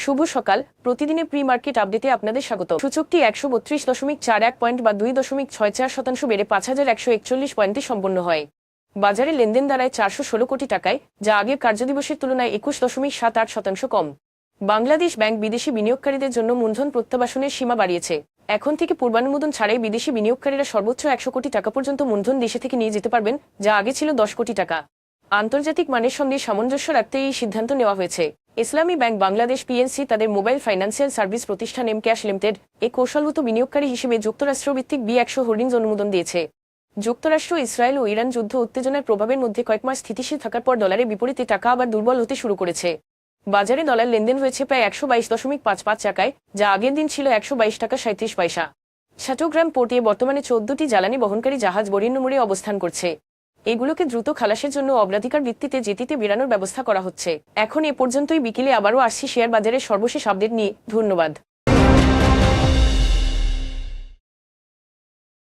শুভ সকাল। প্রতিদিনের pre market আপডেটে আপনাদের স্বাগত। সূচকটি 132.41 পয়েন্ট বা 2.64% বেড়ে 5141 পয়েন্টে সম্পন্ন হয়। বাজারে লেনদেন দাঁড়ায় 416 কোটি টাকায়, যা আগের কার্যদিবসের তুলনায় 21.78% কম। বাংলাদেশ ব্যাংক বিদেশি বিনিয়োগকারীদের জন্য মূলধন প্রত্যাবাসনের সীমা বাড়িয়েছে। এখন থেকে পূর্বানুমোদন ছাড়াই বিদেশি বিনিয়োগকারীরা সর্বোচ্চ 100 কোটি টাকা পর্যন্ত মূলধন দেশে থেকে নিয়ে যেতে পারবেন, যা আগে ছিল 10 কোটি টাকা। আন্তর্জাতিক মানের সঙ্গে সামঞ্জস্য রাখতে এই সিদ্ধান্ত নেওয়া হয়েছে। ইসলামী ব্যাংক বাংলাদেশ পিএনসি তাদের মোবাইল ফাইন্যান্সিয়াল সার্ভিস প্রতিষ্ঠান এম ক্যাশ লিমিটেড এ কৌশলগত বিনিয়োগকারী হিসেবে যুক্তরাষ্ট্রভিত্তিক B100 হোল্ডিংস অনুমোদন দিয়েছে। যুক্তরাষ্ট্র, ইসরায়েল ও ইরান যুদ্ধ উত্তেজনার প্রভাবের মধ্যে কয়েক মাস স্থিতিশীল থাকার পর ডলারের বিপরীতে টাকা আবার দুর্বল হতে শুরু করেছে। বাজারে ডলার লেনদেন হয়েছে প্রায় 122.55 টাকায়, যা আগের দিন ছিল 122 টাকা 37 পয়সা। চট্টগ্রাম পোর্টে বর্তমানে 14টি জ্বালানি বহনকারী জাহাজ বরেণ্য মোড়ে অবস্থান করছে। এগুলোকে দ্রুত খালাসের জন্য অগ্রাধিকার ভিত্তিতে জেটিতে বেরানোর ব্যবস্থা করা হচ্ছে। এখন এ পর্যন্তই। বিকেলে আবারও আসছি শেয়ার বাজারের সর্বশেষ আপডেট নিয়ে। ধন্যবাদ।